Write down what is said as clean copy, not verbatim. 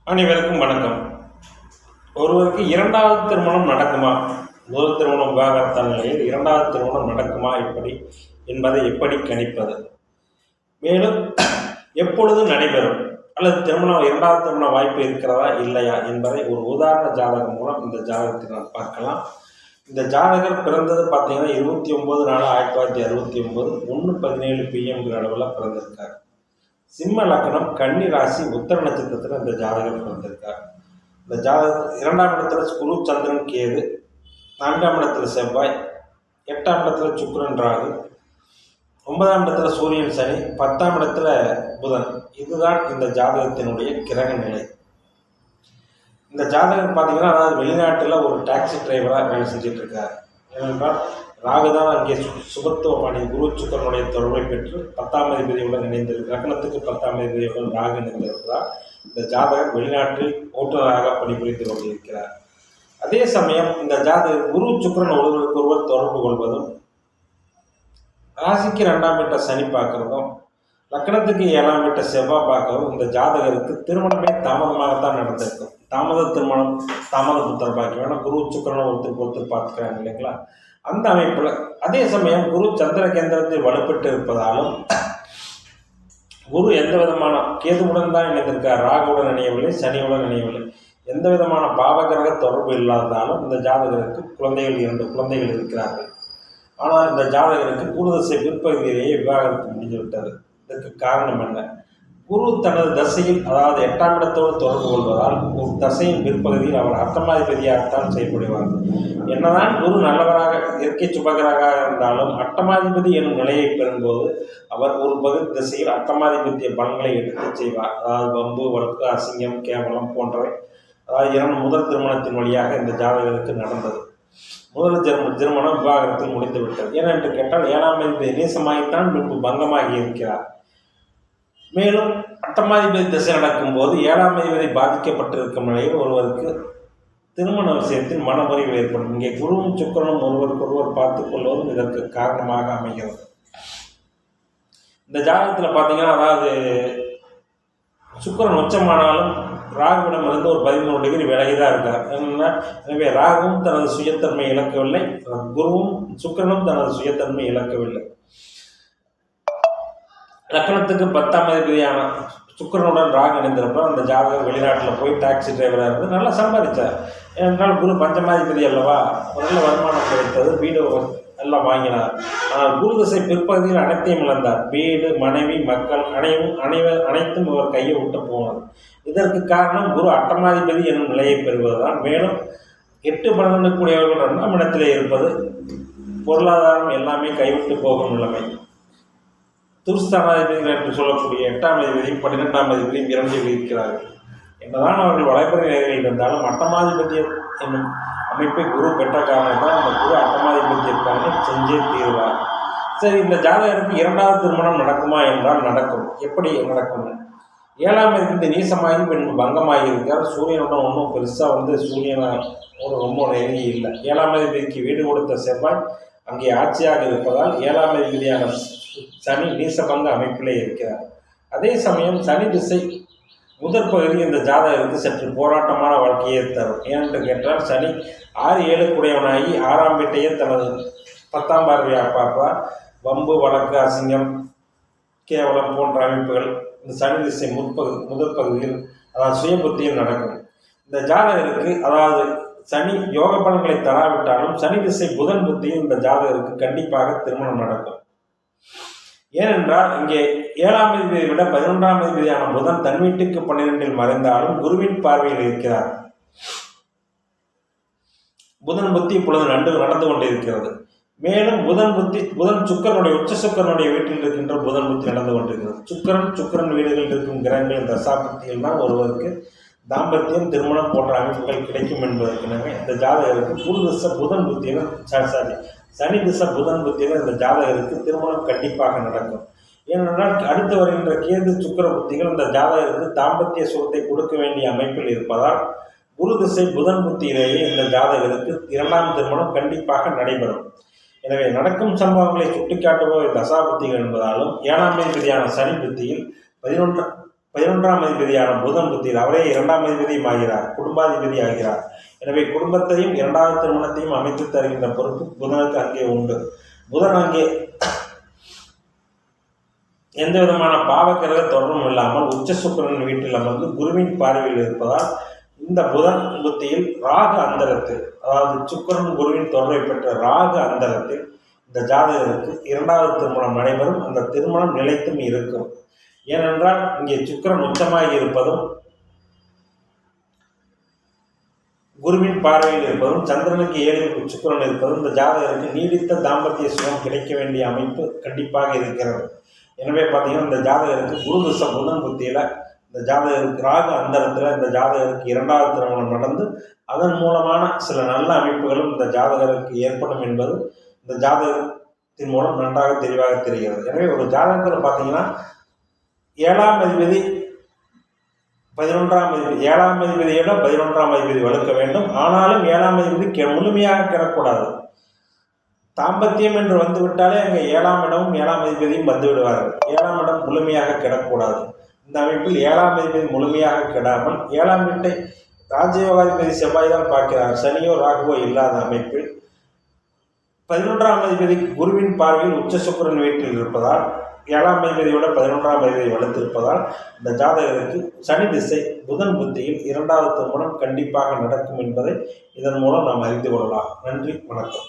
அனைவருக்கும் வணக்கம். ஒருவருக்கு இரண்டாவது திருமணம் நடக்குமா? முதல் திருமணம் விவாகரத்தான நிலையில் இரண்டாவது திருமணம் நடக்குமா என்பதை எப்படி கணிப்பது? மேலும் எப்பொழுது நடைபெறும் அல்லது இரண்டாவது திருமண வாய்ப்பு இருக்கிறதா இல்லையா என்பதை ஒரு உதாரண ஜாதகம் மூலம் இந்த ஜாதகத்தை நாம் பார்க்கலாம். இந்த ஜாதகர் பிறந்தது பார்த்தீங்கன்னா 29/4/1969 1:17 PM அளவில் பிறந்திருக்கார். சிம்ம லக்னம், கன்னி ராசி, உத்தர நட்சத்திரத்தில் இந்த ஜாதகர் பிறந்திருக்கார். இந்த ஜாதகத்தில் 2ஆம் இடத்துல குரு, சந்திரன், கேது, 4ஆம் இடத்துல செவ்வாய், 8ஆம் இடத்துல சுக்கிரன், ராகு, 9ஆம் இடத்துல சூரியன், சனி, 10ஆம் இடத்துல புதன். இதுதான் இந்த ஜாதகத்தினுடைய கிரக நிலை. இந்த ஜாதகம் பார்த்தீங்கன்னா, அதாவது வெளிநாட்டில் ஒரு டாக்ஸி டிரைவராக வேலை செஞ்சுட்டு இருக்கார். ஏனென்றால் ராகு தான் அங்கே சுபத்துவமானி குரு சுக்கரனுடைய தொடர்பை பெற்று 10ஆம் அதிபதியுடன் இணைந்திருக்கு. லக்னத்துக்கு 10ஆம் அதிபதியுடன் ராகு இணைந்திருக்கிறார். இந்த ஜாதகர் வெளிநாட்டில் ஓட்டுநராக பணிபுரிந்து கொண்டிருக்கிறார். அதே சமயம் இந்த ஜாதகர் குரு சுக்கரன் ஒருவருக்கொருவர் தொடர்பு கொள்வதும், ராசிக்கு 2ஆம் வீட்டை சனி பார்க்கறதும், லக்னத்துக்கு 7ஆம் வீட்டை செவ்வாய் பார்க்கவும் இந்த ஜாதகருக்கு திருமணமே தாமதமாகத்தான் நடந்திருக்கும். தாமத திருமணம், தாமத புத்திர பாக்கியம். ஏன்னா குரு சுக்கரனை ஒருத்தர் பார்த்துக்கிறாங்க இல்லைங்களா? அந்த அமைப்பில் அதே சமயம் குரு சந்திர கேந்திரத்தில் வலுப்பட்டு இருப்பதாலும், குரு எந்த விதமான கேதுவுடன் தான் இணைந்திருக்கார், ராகுவுடன் இணையவில்லை, சனியுடன் இணையவில்லை. எந்த விதமான பாவகிரக தொடர்பு இல்லாததாலும் இந்த ஜாதகருக்கு 2 குழந்தைகள் இருக்கிறார்கள். ஆனால் இந்த ஜாதகருக்கு குருதசை பிற்பகுதியிலேயே விவாகரத்து முடிந்துவிட்டது. இதற்கு காரணம் என்ன? குரு தனது தசையில், அதாவது 8ஆம் இடத்தோடு தொடர்பு கொள்வதால் ஒரு தசையின் பிற்பகுதியில் அவர் அட்டமாதிபதியாகத்தான் செயல்படுவார். என்னதான் குரு நல்லவராக, இயற்கை சுபகராக இருந்தாலும் அட்டமாதிபதி எனும் நிலையை பெறும்போது அவர் ஒரு பகுதி திசையில் அட்டமாதிபத்திய பலன்களை எடுத்து செய்வார். அதாவது வம்பு, வழக்கு, அசிங்கம், கேவலம் போன்றவை. அதாவது முதல் திருமணத்தின் வழியாக இந்த ஜாதகருக்கு நடந்தது. முதல் திருமணம் விவாகரத்தில் முடிந்துவிட்டது. ஏனென்று கேட்டால் 7ஆம் அதிபதி நேசமாகித்தான் பின்பு பங்கமாகி இருக்கிறார். மேலும் அட்டமாதிபதி திசை நடக்கும்போது 7ஆம் அதிபதி பாதிக்கப்பட்டிருக்கும் நிலையில் ஒருவருக்கு திருமண விஷயத்தில் மனமுறிவு ஏற்படும். இங்கே குருவும் சுக்கரனும் ஒருவருக்கொருவர் பார்த்துக் கொள்வதும் இதற்கு காரணமாக அமைகிறது. இந்த ஜாதகத்தில் பார்த்தீங்கன்னா, அதாவது சுக்கரன் உச்சமானாலும் ராகுவிடம் இருந்து ஒரு 13 டிகிரி விலகிதான் இருக்கார். எனவே ராகுவும் தனது சுயத்தன்மை இழக்கவில்லை, குருவும் சுக்கரனும் தனது சுயத்தன்மை இழக்கவில்லை. லக்னத்துக்கு 10ஆம் அதிபதியான சுக்கரனுடன் ராகு இணைந்திருப்பார். அந்த ஜாதகர் வெளிநாட்டில் போய் டாக்ஸி டிரைவராக இருந்து நல்லா சம்பாதிச்சார். ஏனென்றால் குரு பஞ்சமாதிபதி அல்லவா, நல்ல வருமானம் கிடைத்தது, வீடு எல்லாம் வாங்கினார். ஆனால் குரு திசை பிற்பகுதியில் அனைத்தையும் இழந்தார். வீடு, மனைவி, மக்கள் அனைத்தும் இவர் கையை விட்டு போனது. இதற்கு காரணம் குரு அட்டமாதிபதி என்னும் நிலையை பெறுவதுதான். மேலும் 8-12 கூடியவர்கள் 2ஆம் இடத்திலே இருப்பது, பொருளாதாரம் எல்லாமே கைவிட்டு போகும் நிலைமை. துர்ஸ்தானாதிபதிகள் என்று சொல்லக்கூடிய 8ஆம் அதிபதியும் 12ஆம் அதிபதியும் 2 இருக்கிறார்கள். என்னதான் அவர்கள் வளைப்பறை நிலையில் இருந்தாலும் அட்டமாதிபத்தியம் என்னும் அமைப்பை குரு பெற்ற காரணத்தால் அந்த குரு அட்டமாதிபத்தியற்கான செஞ்சே தீர்வார். சரி, இந்த ஜாதகருக்கு 2ஆவது திருமணம் நடக்குமா என்றால் நடக்கும். எப்படி நடக்கும்? 7ஆம் அதிபதி நீசமாகி பின்பு பங்கமாகி இருக்கார். சூரியனுடன் ஒன்றும் பெருசாக சூரியனோட ரொம்ப நெருங்கி இல்லை. 7ஆம் அதிபதிக்கு வீடு கொடுத்த செவ்வாய் அங்கே ஆட்சியாக இருப்பதால் 7ஆம் அதிபதியான சனி நீசபங்க அமைப்பிலே இருக்கிறார். அதே சமயம் சனி திசை முதற் பகுதி இந்த ஜாதகருக்கு சற்று போராட்டமான வாழ்க்கையை தரும். ஏனென்று கேட்டால் சனி 6-7 கூடியவனாகி 6ஆம் வீட்டையே தனது 10ஆம் பார்வையாக பார்ப்பார். வம்பு, வழக்கு, அசிங்கம், கேவலம் போன்ற அமைப்புகள் இந்த சனி திசை முதற் பகுதியில், அதாவது சுய புத்தியில் நடக்கும். இந்த ஜாதகருக்கு, அதாவது சனி யோக பலன்களை தராவிட்டாலும் சனி திசை புதன் புத்தியில் இந்த ஜாதகருக்கு கண்டிப்பாக திருமணம் நடக்கும். ஏனென்றால் இங்கே 7ஆம் அதிபதியை விட 11ஆம் அதிபதியான புதன் தன் வீட்டுக்கு 12இல் மறைந்தாலும் குருவின் பார்வையில் இருக்கிறார். புதன் புத்தி இப்பொழுது நடந்து கொண்டிருக்கிறது. மேலும் புதன் சுக்கரனுடைய உச்ச சுக்கரனுடைய வீட்டில் இருக்கின்ற புதன் புத்தி நடந்து கொண்டிருக்கிறது. சுக்கரன் வீடுகளில் இருக்கும் கிரகங்களின் தசாபுத்தியில் தான் ஒருவருக்கு தாம்பத்தியம், திருமணம் போன்ற அமைப்புகள் கிடைக்கும் என்பதற்காக இந்த ஜாதகருக்கு சனி திசை புதன் புத்தியில் இந்த ஜாதகருக்கு திருமணம் கண்டிப்பாக நடக்கும். ஏனென்றால் அடுத்து வருகின்ற கேது சுக்கர புத்திகள் இந்த ஜாதகருக்கு தாம்பத்திய சுகத்தை கொடுக்க வேண்டிய அமைப்பில் இருப்பதால் குரு திசை புதன் புத்தியிலேயே இந்த ஜாதகருக்கு 2ஆம் திருமணம் கண்டிப்பாக நடைபெறும். எனவே நடக்கும் சம்பவங்களை சுட்டிக்காட்டுபவை தசாபுத்திகள் என்பதாலும் 7ஆம் அதிபதியான சனி புத்தியில் 11ஆம் அதிபதியான புதன் புத்தியில் அவரே 2ஆம் அதிபதியும் ஆகிறார், குடும்பாதிபதி ஆகிறார். எனவே குடும்பத்தையும் 2வது திருமணத்தையும் அமைத்து தருகின்ற பொறுப்பு புதனுக்கு அங்கே உண்டு. புதன் அங்கே எந்த விதமான பாவக்கிரக தொடர்பும் இல்லாமல் உச்ச சுக்கிரன் வீட்டில் அமர்ந்து குருவின் பார்வையில் இருப்பதால் இந்த புதன் புத்தியில் ராகு அந்தரத்தில், அதாவது சுக்கிரன் குருவின் தொடர்பை பெற்ற ராகு அந்தரத்தில் இந்த ஜாதகருக்கு 2வது திருமணம் நடைபெறும். அந்த திருமணம் நிலைத்தும் இருக்கும். ஏனென்றால் இங்கே சுக்கிரன் உச்சமாகி இருப்பதும் குருவின் பார்வையில் இருப்பதும் சந்திரனுக்கு 7 சுக்கிரன் இருப்பதும் இந்த ஜாதகருக்கு நீடித்த தாம்பத்திய சுகம் கிடைக்க வேண்டிய அமைப்பு கண்டிப்பாக இருக்கிறது. எனவே பார்த்தீங்கன்னா இந்த ஜாதகருக்கு குரு திசை புதன் புத்தியில் இந்த ஜாதகருக்கு ராகு அந்தரத்தில் இந்த ஜாதகருக்கு 2வது திருமணம் நடந்து அதன் மூலமான சில நல்ல அமைப்புகளும் இந்த ஜாதகருக்கு ஏற்படும் என்பது இந்த ஜாதகத்தின் மூலம் நன்றாக தெளிவாக தெரிகிறது. எனவே ஒரு ஜாதகத்தில் பார்த்தீங்கன்னா 7ஆம் அதிபதி 11ஆம் அதிபதி 7ஆம் அதிபதியோட 11ஆம் அதிபதி வலுக்க வேண்டும். ஆனாலும் 7ஆம் அதிபதி முழுமையாக கிடக்கூடாது. தாம்பத்தியம் என்று வந்துவிட்டாலே அங்கே 7ஆம் இடமும் 7ஆம் அதிபதியும் வந்து விடுவார்கள். 7ஆம் இடம் முழுமையாக கிடக்கூடாது. இந்த அமைப்பில் 7ஆம் அதிபதி முழுமையாக கெடாமல் 7ஆம் வீட்டை ராஜயோகாதிபதி செவ்வாய் தான் பார்க்கிறார், சனியோ ராகுவோ இல்லாத அமைப்பில் 11ஆம் அதிபதி குருவின் பார்வையில் உச்ச சுக்கிரன் வீட்டில் இருப்பதால் 7ஆம் அதிபதியோட 11ஆம் அதிபதி வலுத்திருப்பதால் இந்த ஜாதகருக்கு சனி திசை புதன் புத்தியில் 2வது திருமணம் கண்டிப்பாக நடக்கும் என்பதை இதன் மூலம் நாம் அறிந்து கொள்ளலாம். நன்றி, வணக்கம்.